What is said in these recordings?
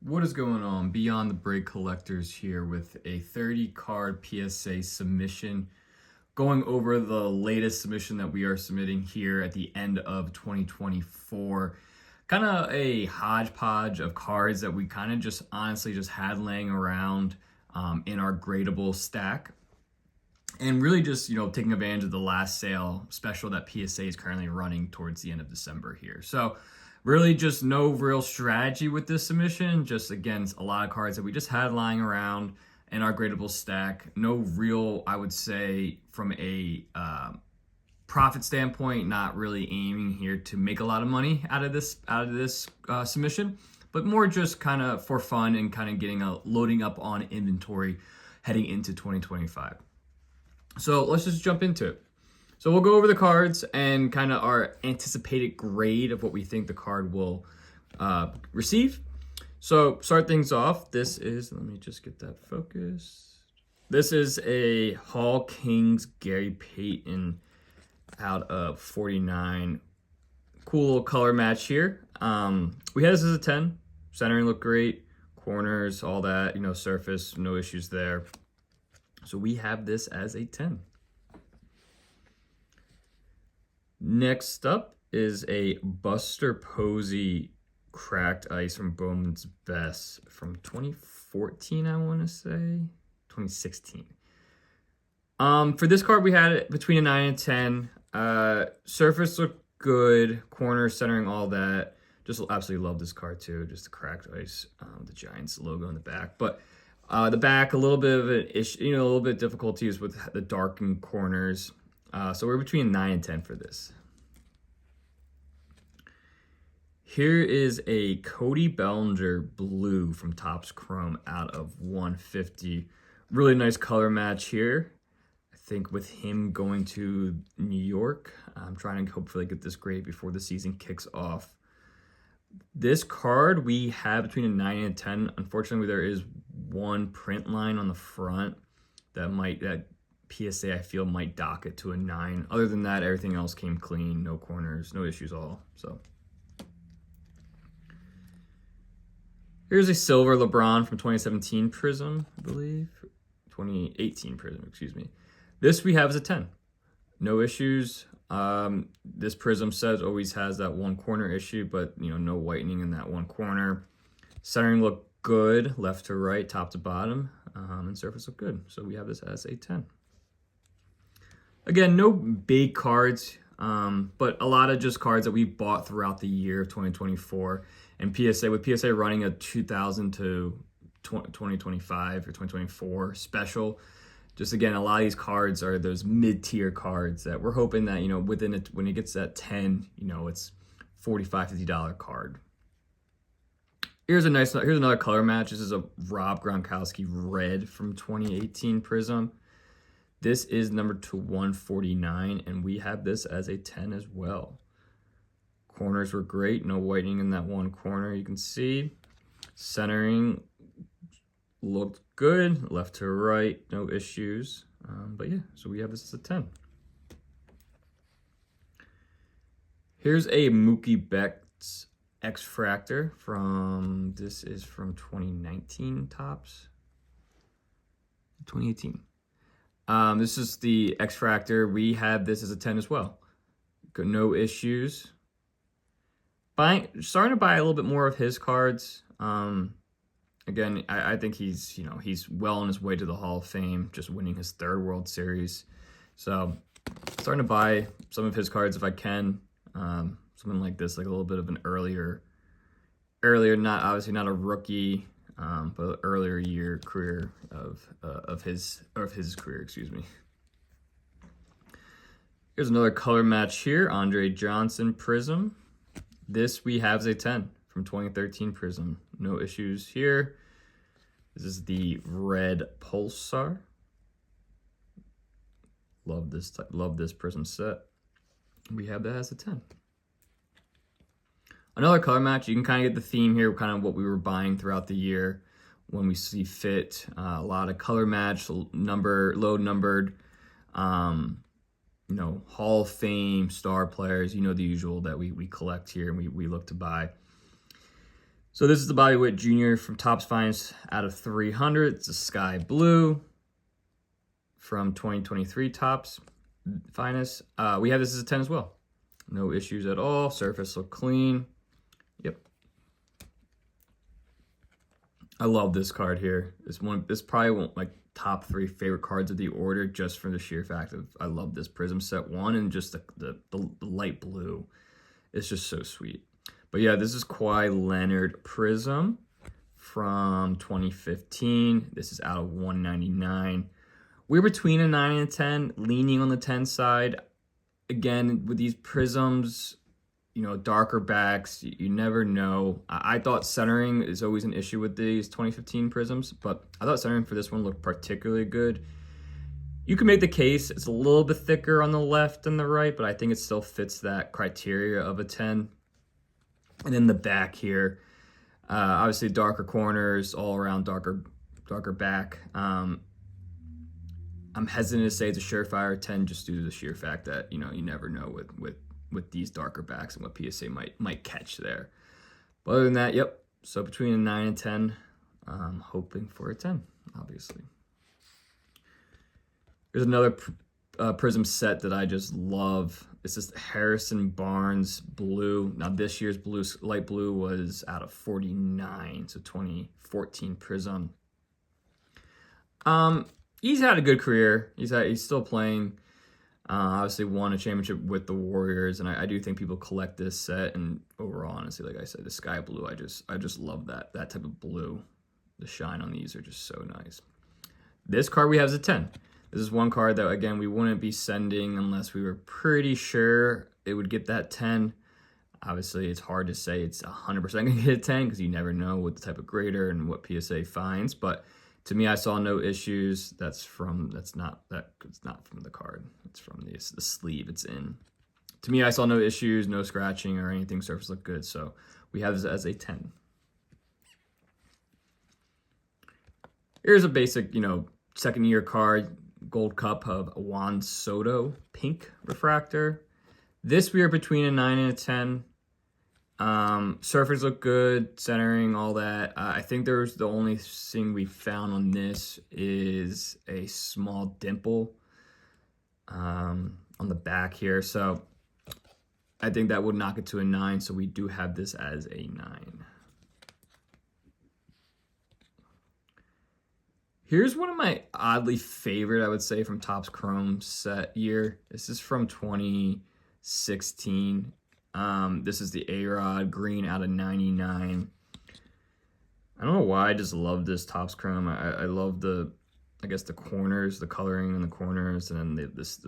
What is going on? Beyond the Break Collectors here with a 30 card PSA submission, going over the latest submission that we are submitting here at the end of 2024. Kind of a hodgepodge of cards that we kind of just honestly just had laying around in our gradable stack. And really just, taking advantage of the last sale special that PSA is currently running towards the end of December here. So really just no real strategy with this submission. Just, again, a lot of cards that we just had lying around in our gradable stack. No real, I would say, from a profit standpoint, not really aiming here to make a lot of money out of this submission, but more just kind of for fun and kind of getting loading up on inventory heading into 2025. So let's just jump into it. So we'll go over the cards and kind of our anticipated grade of what we think the card will receive. So start things off. This is, let me just get that focused. This is a Hall Kings Gary Payton out of 49. Cool little color match here. We had this as a 10. Centering looked great. Corners, all that, surface, no issues there. So we have this as a 10. Next up is a Buster Posey cracked ice from Bowman's Best from 2014, I want to say. 2016. For this card, we had it between a 9 and 10. Surface looked good. Corner, centering, all that. Just absolutely love this card too. Just the cracked ice, the Giants logo in the back. But the back, a little bit of an issue, a little bit of difficulties with the darkened corners. So we're between 9 and 10 for this. Here is a Cody Bellinger blue from Topps Chrome out of 150. Really nice color match here. I think with him going to New York, I'm trying to hopefully get this grade before the season kicks off. This card we have between a 9 and a 10. Unfortunately, there is one print line on the front that PSA I feel might dock it to a 9. Other than that, everything else came clean, no corners, no issues at all. So here's a silver LeBron from 2017 Prism, I believe. 2018 Prism, excuse me. This we have as a 10. No issues. This Prism says always has that one corner issue, but no whitening in that one corner. Centering looked good, left to right, top to bottom, and surface looked good. So we have this as a 10. Again, no big cards, but a lot of just cards that we bought throughout the year of 2024. And with PSA running a 2000 to 2025 or 2024 special, just again, a lot of these cards are those mid-tier cards that we're hoping that, within it, when it gets that 10, it's $45, $50 card. Here's another color match. This is a Rob Gronkowski red from 2018 Prism. This is number 149, and we have this as a 10 as well. Corners were great. No whitening in that one corner, you can see. Centering looked good. Left to right, no issues. But yeah, so we have this as a 10. Here's a Mookie Betts X-Fractor this is from 2019 Topps. 2018. This is the X-Fractor. We have this as a 10 as well. No issues. Starting to buy a little bit more of his cards. Again, I think he's well on his way to the Hall of Fame, just winning his 3rd World Series. So starting to buy some of his cards if I can. Something like this, like a little bit of an earlier, not obviously not a rookie, but earlier year career of his career, excuse me. Here's another color match here, Andre Johnson Prism. This we have as a 10 from 2013 Prism. No issues here. This is the red Pulsar. Love this Prism set. We have that as a 10. Another color match. You can kind of get the theme here, kind of what we were buying throughout the year when we see fit. A lot of color match, low numbered, Hall of Fame star players. The usual that we collect here and we look to buy. So this is the Bodyweight Junior from Topps Finest out of 300. It's a sky blue from 2023 Topps Finest. We have this as a 10 as well. No issues at all. Surface look clean. Yep. I love this card here. This probably won't like top 3 favorite cards of the order, just for the sheer fact of I love this Prism set 1 and just the light blue. It's just so sweet. But yeah, this is Kawhi Leonard Prism from 2015. This is out of 199. We're between a 9 and a 10, leaning on the 10 side. Again, with these Prisms, you know, darker backs, you never know. I thought centering is always an issue with these 2015 Prisms, but I thought centering for this one looked particularly good. You can make the case it's a little bit thicker on the left than the right, but I think it still fits that criteria of a 10. And then the back here, obviously darker corners, all around darker back. I'm hesitant to say it's a surefire 10 just due to the sheer fact that, you know, you never know with these darker backs and what PSA might catch there. But other than that, yep. So between a 9 and 10, I'm hoping for a 10, obviously. Here's another Prism set that I just love. It's this Harrison Barnes blue. Now this year's blue, light blue, was out of 49, so 2014 Prism. He's had a good career. He's still playing. Obviously won a championship with the Warriors, and I do think people collect this set. And overall, honestly, like I said, the sky blue, I just love that type of blue. The shine on these are just so nice. This card we have is a 10. This is one card that, again, we wouldn't be sending unless we were pretty sure it would get that 10. Obviously, it's hard to say it's 100% going to get a 10 because you never know with the type of grader and what PSA finds. But to me, I saw no issues. It's not from the card. It's from the sleeve it's in. To me, I saw no issues, no scratching or anything. Surface looked good. So we have this as a 10. Here's a basic, you know, second year card. Gold Cup of Juan Soto pink refractor. This we are between a 9 and a 10. Surfers look good, centering, all that. I think there's the only thing we found on this is a small dimple on the back here. So I think that would knock it to a 9. So we do have this as a 9. Here's one of my oddly favorite, I would say, from Topps Chrome set year. This is from 2016. This is the A-Rod green out of 99. I don't know why, I just love this Topps Chrome. I love the corners, the coloring in the corners, and then this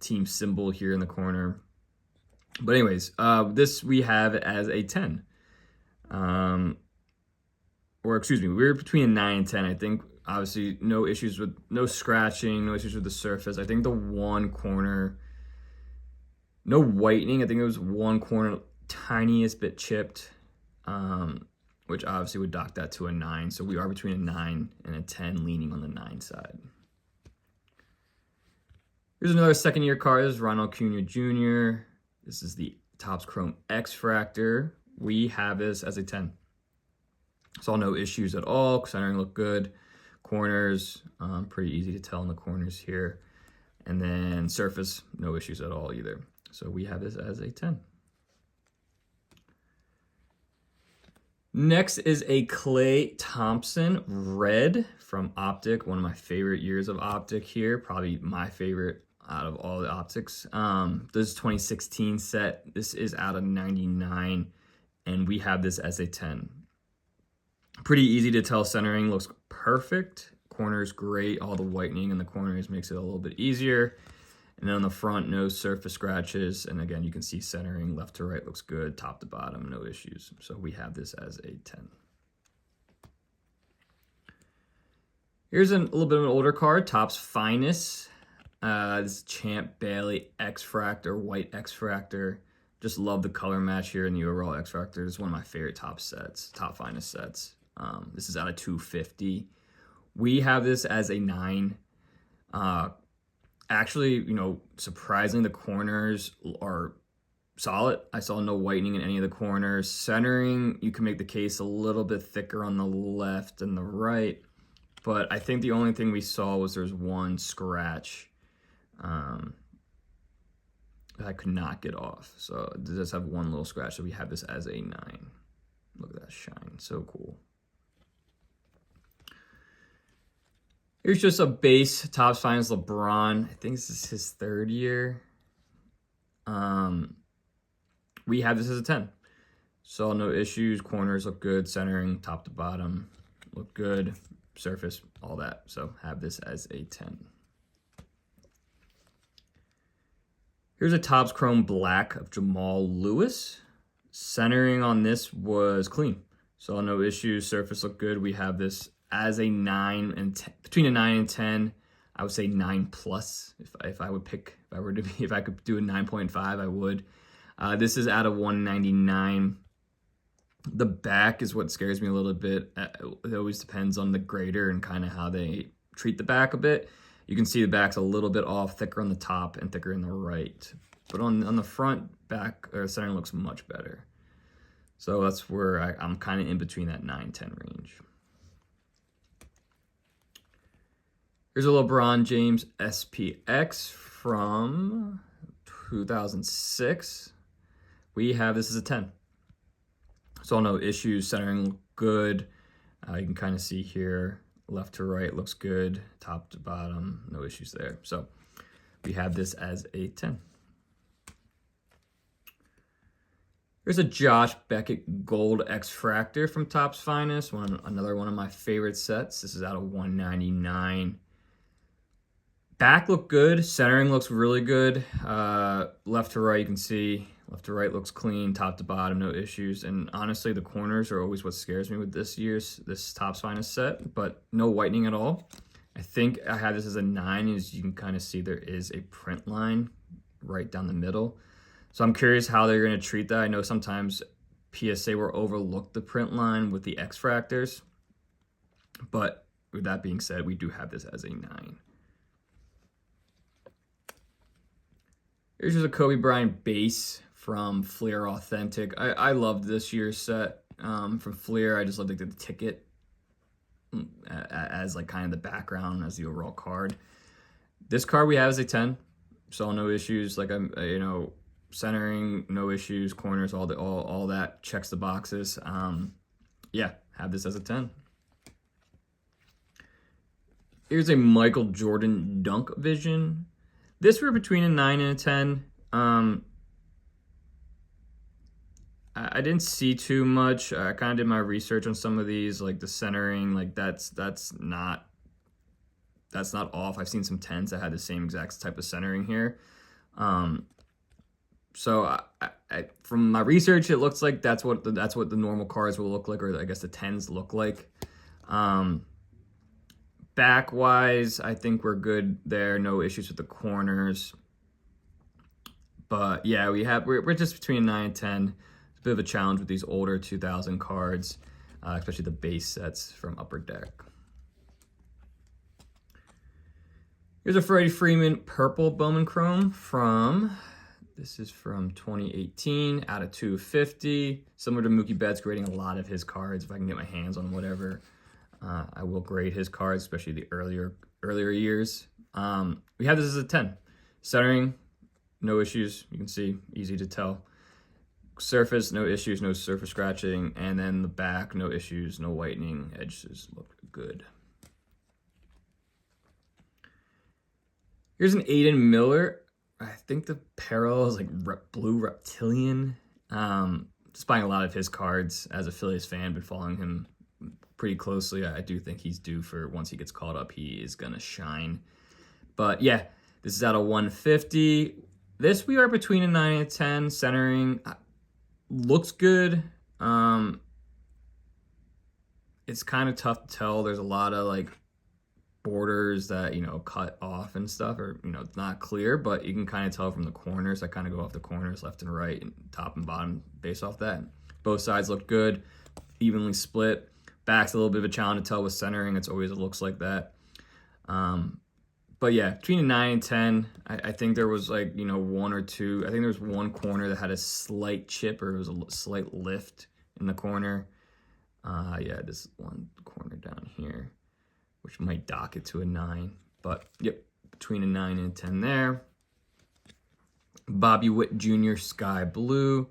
team symbol here in the corner. But anyways, this we have as a 10. Or excuse me, we're between a 9 and 10, I think. Obviously, no scratching, no issues with the surface. I think the one corner, no whitening. I think it was one corner, tiniest bit chipped, which obviously would dock that to a 9. So we are between a 9 and a 10, leaning on the 9 side. Here's another second year card. This is Ronald Acuna Jr. This is the Topps Chrome X-Fractor. We have this as a 10. Saw no issues at all. Centering looked good. Corners, pretty easy to tell in the corners here. And then surface, no issues at all either. So we have this as a 10. Next is a Klay Thompson red from Optic. One of my favorite years of Optic here. Probably my favorite out of all the Optics. This is 2016 set. This is out of 99. And we have this as a 10. Pretty easy to tell. Centering looks perfect. Corners great. All the whitening in the corners makes it a little bit easier. And then on the front, no surface scratches. And again, you can see centering left to right looks good. Top to bottom, no issues. So we have this as a 10. Here's a little bit of an older card. Topps Finest. This is Champ Bailey X-Fractor, white X-Fractor. Just love the color match here in the overall X-Fractor. It's one of my favorite Top Finest sets. This is out of 250. We have this as a 9. Actually, you know, surprisingly, the corners are solid. I saw no whitening in any of the corners. Centering, you can make the case a little bit thicker on the left and the right, but I think the only thing we saw was there's one scratch that I could not get off. So it does have one little scratch, so we have this as a 9. Look at that shine, so cool. Here's just a base Topps Finest LeBron. I think this is his 3rd year. We have this as a 10. So no issues. Corners look good. Centering, top to bottom, look good. Surface, all that. So have this as a 10. Here's a Topps Chrome Black of Jamal Lewis. Centering on this was clean. So no issues. Surface looked good. We have this as a 9 and 10, between a 9 and 10. I would say 9 plus. If I would pick, if I could do a 9.5, I would. This is out of 199. The back is what scares me a little bit. It always depends on the grader and kind of how they treat the back a bit. You can see the back's a little bit off, thicker on the top and thicker in the right. But on the front, back, or centering looks much better. So that's where I'm kind of in between that 9-10 range. Here's a LeBron James SPX from 2006. We have this as a 10. So no issues. Centering look good. You can kind of see here, left to right looks good. Top to bottom, no issues there. So we have this as a 10. Here's a Josh Beckett Gold X-Fractor from Topps Finest. Another one of my favorite sets. This is out of 199. Back looked good. Centering looks really good. Left to right, you can see. Left to right looks clean. Top to bottom, no issues. And honestly, the corners are always what scares me with this Topps Finest set, but no whitening at all. I think I have this as a 9. As you can kind of see, there is a print line right down the middle. So I'm curious how they're going to treat that. I know sometimes PSA will overlook the print line with the X-Fractors, but with that being said, we do have this as a 9. Here's just a Kobe Bryant base from Fleer Authentic. I loved this year's set from Fleer. I just loved the ticket as like kind of the background as the overall card. This card we have as a 10. Saw no issues. Like centering, no issues. Corners, all that checks the boxes. Yeah, have this as a 10. Here's a Michael Jordan Dunk Vision. This we're between a 9 and a 10. I didn't see too much. I kind of did my research on some of these, like the centering, like that's not off. I've seen some 10s that had the same exact type of centering here. So from my research, it looks like that's what the normal cards will look like, or I guess the 10s look like. Back wise, I think we're good there. No issues with the corners. But yeah, we're just between 9 and 10. It's a bit of a challenge with these older 2000 cards, especially the base sets from Upper Deck. Here's a Freddie Freeman Purple Bowman Chrome this is from 2018, out of 250. Similar to Mookie Betts, grading a lot of his cards. If I can get my hands on whatever, I will grade his cards, especially the earlier years. We have this as a 10. Centering, no issues. You can see, easy to tell. Surface, no issues, no surface scratching. And then the back, no issues, no whitening. Edges look good. Here's an Aiden Miller. I think the parallel is like Blue Reptilian. Just buying a lot of his cards as a Phillies fan, been following him pretty closely. I do think he's due for, once he gets called up, he is going to shine. But yeah, this is out of 150. This we are between a 9 and a 10. Centering looks good. It's kind of tough to tell. There's a lot of like borders that, cut off and stuff, or, it's not clear, but you can kind of tell from the corners. I kind of go off the corners left and right and top and bottom based off that. Both sides look good, evenly split. Back's a little bit of a challenge to tell with centering. It looks like that. But yeah, between a 9 and 10, I think there was like, you know, one or two. I think there was one corner that had a slight chip, or it was a slight lift in the corner. Yeah, this one corner down here, which might dock it to a 9. But yep, between a 9 and a 10 there. Bobby Witt Jr. Sky Blue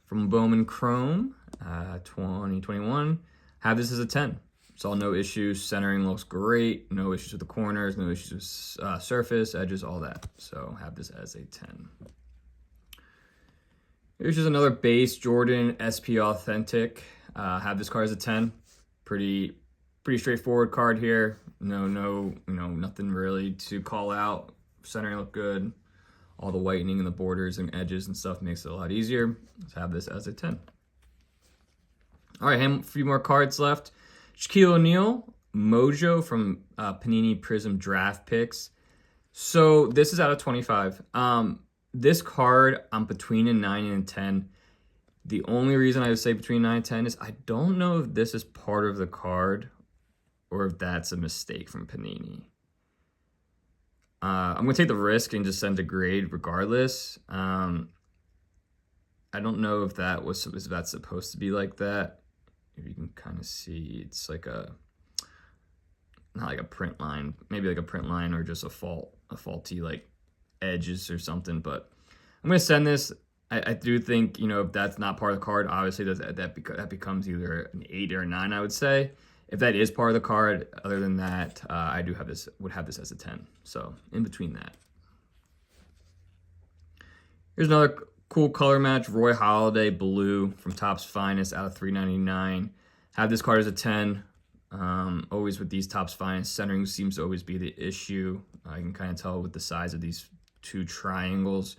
from Bowman Chrome, 2021. Have this as a 10. Saw no issues. Centering looks great. No issues with the corners. No issues with surface, edges, all that. So have this as a 10. Here's just another base Jordan SP Authentic. Have this card as a 10. Pretty straightforward card here. No, nothing really to call out. Centering look good. All the whitening and the borders and edges and stuff makes it a lot easier. Let's have this as a 10. All right, a few more cards left. Shaquille O'Neal, Mojo from Panini Prism Draft Picks. So this is out of 25. This card, I'm between a 9 and a 10. The only reason I would say between 9 and 10 is I don't know if this is part of the card or if that's a mistake from Panini. I'm going to take the risk and just send a grade regardless. I don't know if that's supposed to be like that. If you can kind of see, it's like not like a print line, maybe like a print line or just a faulty like edges or something. But I'm going to send this. I do think, you know, if that's not part of the card, obviously that becomes either an 8 or a 9, I would say. If that is part of the card, other than that, I would have this as a 10. So in between that. Here's another cool color match, Roy Halladay Blue from Topps Finest out of $3.99. Have this card as a 10. Always with these Topps Finest, centering seems to always be the issue. I can kind of tell with the size of these two triangles.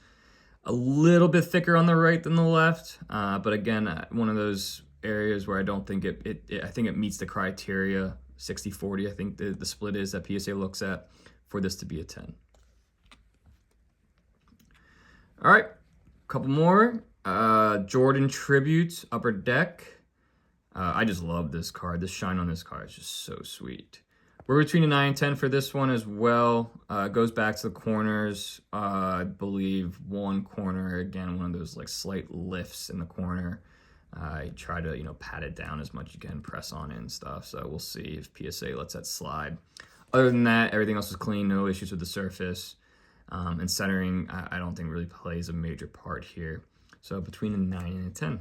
A little bit thicker on the right than the left, but again, one of those areas where I don't think I think it meets the criteria. 60-40, I think the split is that PSA looks at for this to be a 10. All right, a couple more. Jordan Tribute Upper Deck. I just love this card. The shine on this card is just so sweet. We're between a 9 and 10 for this one as well. Goes back to the corners. I believe one corner, again, one of those like slight lifts in the corner. I try to, pat it down as much as you can, press on it and stuff. So we'll see if PSA lets that slide. Other than that, everything else is clean. No issues with the surface. And centering, I don't think really plays a major part here. So between a 9 and a 10.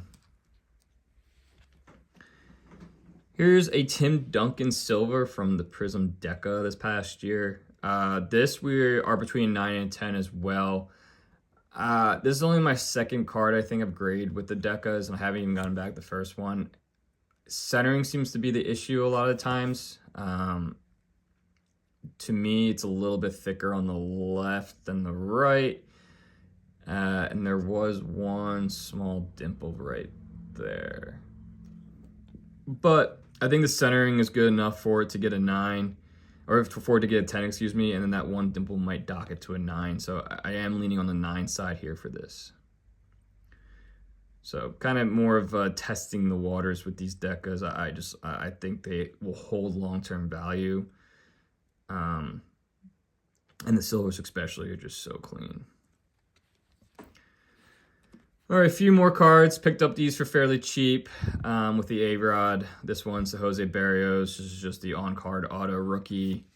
Here's a Tim Duncan Silver from the Prism Deca this past year. This we are between 9 and 10 as well. This is only my second card I think I've graded with the Decas, and I haven't even gotten back the first one. Centering seems to be the issue a lot of times. To me, it's a little bit thicker on the left than the right. And there was one small dimple right there. But I think the centering is good enough for it to get a 9, or for it to get a 10, excuse me, and then that one dimple might dock it to a 9. So I am leaning on the 9 side here for this. So kind of more of testing the waters with these Decas. I think they will hold long-term value. And the silvers especially are just so clean. All right, a few more cards. Picked up these for fairly cheap with the A-Rod. This one's the Jose Barrios. This is just the on-card auto rookie.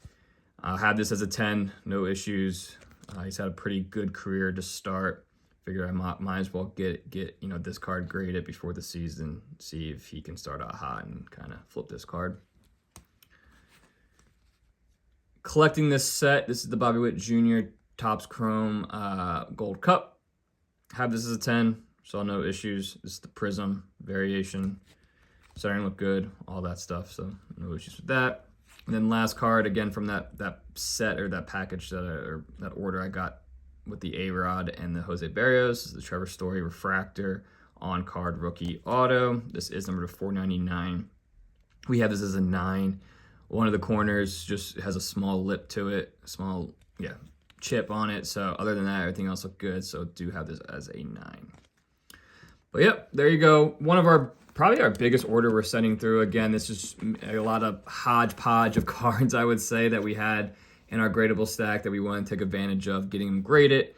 Had this as a 10, no issues. He's had a pretty good career to start. Figure I might as well get this card graded before the season. See if he can start out hot and kind of flip this card. Collecting this set. This is the Bobby Witt Jr. Topps Chrome Gold Cup. Have this as a 10, saw no issues. This is the Prism variation. Starting to look good, all that stuff, so no issues with that. And then last card, again, from that set or that package or that order I got with the A-Rod and the Jose Barrios. This is the Trevor Story Refractor on-card rookie auto. This is number 499. We have this as a 9. One of the corners just has a small lip to it, chip on it. So other than that, everything else looked good. So do have this as a 9. But yep, there you go. One of probably our biggest order we're sending through. Again, this is a lot of hodgepodge of cards, I would say, that we had in our gradable stack that we want to take advantage of, getting them graded,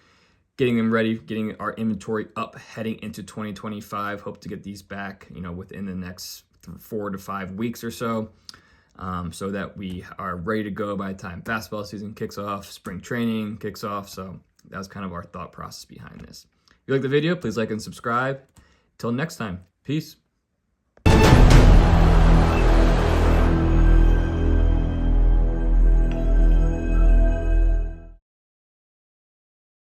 getting them ready, getting our inventory up heading into 2025. Hope to get these back, within the next 4 to 5 weeks or so, so that we are ready to go by the time basketball season kicks off, spring training kicks off. So that was kind of our thought process behind this. If you like the video, please like and subscribe. Till next time, peace.